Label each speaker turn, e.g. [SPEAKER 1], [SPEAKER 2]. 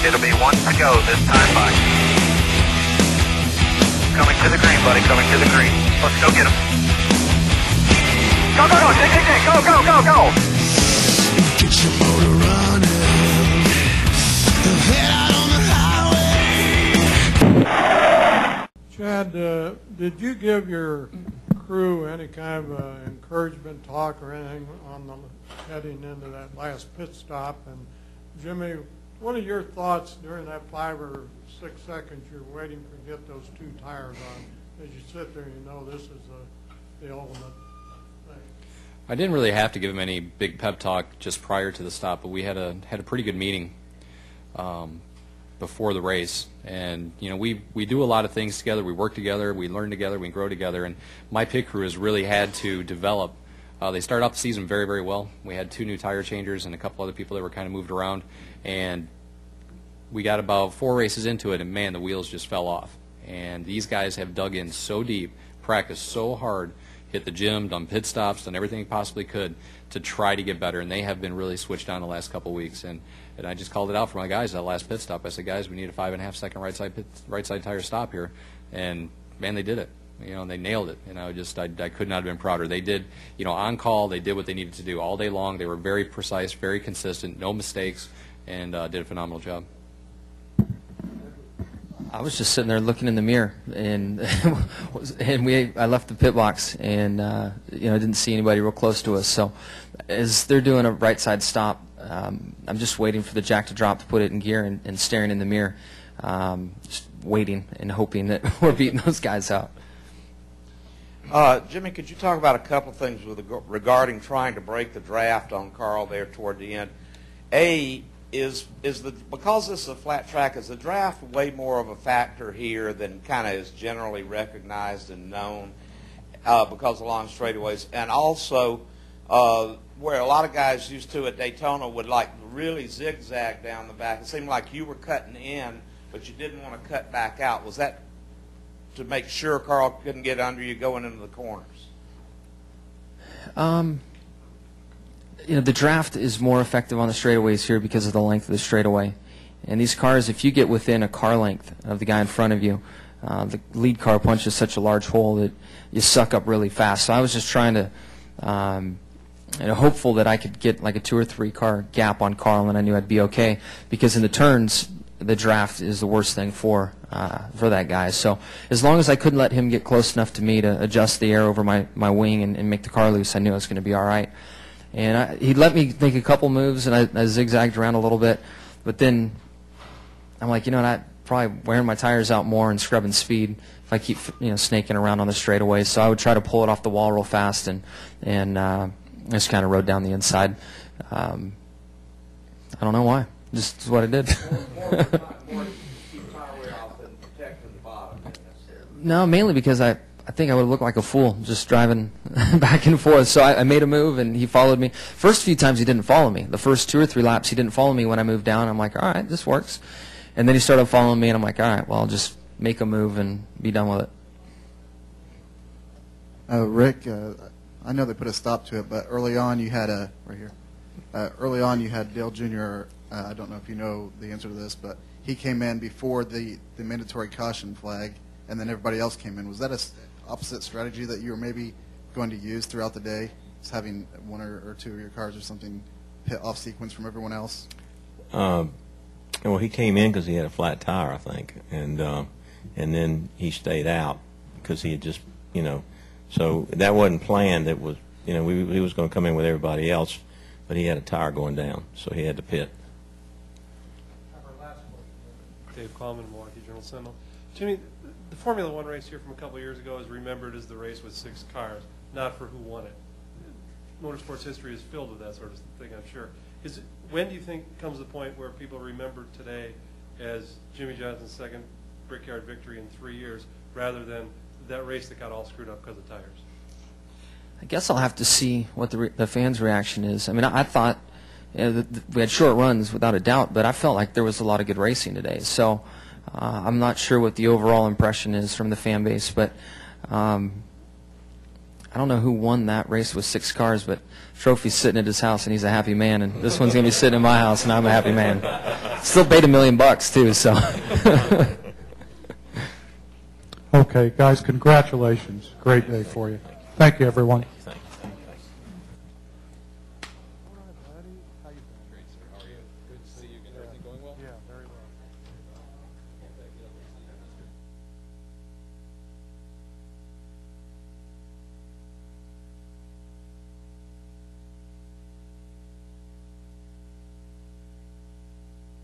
[SPEAKER 1] It'll be 1 to go this time by. Coming to the green, buddy, coming to the green. Let's go get him. Go, go, go, go, go, go, go.
[SPEAKER 2] Get your motor running. Head out on the highway.
[SPEAKER 3] Chad, did you give your crew any kind of encouragement talk or anything on the heading into that last pit stop? And Jimmie, what are your thoughts during that 5 or 6 seconds you're waiting to get those 2 tires on? As you sit there, you know this is the ultimate thing.
[SPEAKER 4] I didn't really have to give him any big pep talk just prior to the stop, but we had a pretty good meeting before the race. And you know, we do a lot of things together. We work together, we learn together, we grow together. And my pit crew has really had to develop. They started off the season very, very well. We had 2 new tire changers and a couple other people that were kind of moved around. And we got about 4 races into it, and man, the wheels just fell off. And these guys have dug in so deep, practiced so hard, hit the gym, done pit stops, done everything they possibly could to try to get better. And they have been really switched on the last couple of weeks. And I just called it out for my guys that last pit stop. I said, guys, we need a 5.5 second right side tire stop here. And man, they did it. You know, they nailed it. And I could not have been prouder. They did, you know, on call, they did what they needed to do all day long. They were very precise, very consistent, no mistakes, and did a phenomenal job.
[SPEAKER 5] I was just sitting there looking in the mirror, and I left the pit box, and you know, didn't see anybody real close to us. So as they're doing a right side stop, I'm just waiting for the jack to drop to put it in gear and staring in the mirror, just waiting and hoping that we're beating those guys out.
[SPEAKER 6] Jimmie, could you talk about a couple of things regarding trying to break the draft on Carl there toward the end? Because this is a flat track, is the draft way more of a factor here than kind of is generally recognized and known because of long straightaways? And also, where a lot of guys used to at Daytona would like really zigzag down the back. It seemed like you were cutting in, but you didn't want to cut back out. Was that to make sure Carl couldn't get under you going into the corners?
[SPEAKER 5] You know, the draft is more effective on the straightaways here because of the length of the straightaway. And these cars, if you get within a car length of the guy in front of you, the lead car punches such a large hole that you suck up really fast. So I was just trying to, you know, hopeful that I could get like a 2 or 3 car gap on Carl, and I knew I'd be okay, because in the turns, the draft is the worst thing for that guy. So as long as I couldn't let him get close enough to me to adjust the air over my wing and make the car loose, I knew I was going to be all right. And he let me make a couple moves, and I zigzagged around a little bit. But then I'm like, you know what, I'm probably wearing my tires out more and scrubbing speed if I keep, you know, snaking around on the straightaway. So I would try to pull it off the wall real fast and just kind of rode down the inside. I don't know why. Just is what I did. No, mainly because I think I would look like a fool just driving back and forth. So I made a move, and he followed me. First few times he didn't follow me. The first 2 or 3 laps he didn't follow me when I moved down. I'm like, all right, this works. And then he started following me, and I'm like, all right, well, I'll just make a move and be done with it.
[SPEAKER 7] Rick, I know they put a stop to it, but early on you had early on you had Dale Jr. I don't know if you know the answer to this, but he came in before the mandatory caution flag, and then everybody else came in. Was that a opposite strategy that you were maybe going to use throughout the day, just having 1 or 2 of your cars or something hit off sequence from everyone else?
[SPEAKER 8] Well, he came in because he had a flat tire, I think, and then he stayed out because he had just, you know, so that wasn't planned. It was, you know, he was going to come in with everybody else, but he had a tire going down, so he had to pit.
[SPEAKER 9] Dave Coleman, Milwaukee Journal-Sentinel. Jimmie, the Formula One race here from a couple of years ago is remembered as the race with 6 cars, not for who won it. Motorsports history is filled with that sort of thing, I'm sure. When do you think comes the point where people remember today as Jimmie Johnson's second Brickyard victory in 3 years, rather than that race that got all screwed up because of tires?
[SPEAKER 5] I guess I'll have to see what the fans' reaction is. I mean, I thought, you know, we had short runs without a doubt, but I felt like there was a lot of good racing today. So I'm not sure what the overall impression is from the fan base, but I I don't know who won that race with 6 cars, but trophy's sitting at his house, and he's a happy man. And this one's going to be sitting in my house, and I'm a happy man. Still paid $1 million too, so.
[SPEAKER 10] Okay, guys, congratulations. Great day for you. Thank you, everyone.
[SPEAKER 8] Thank you.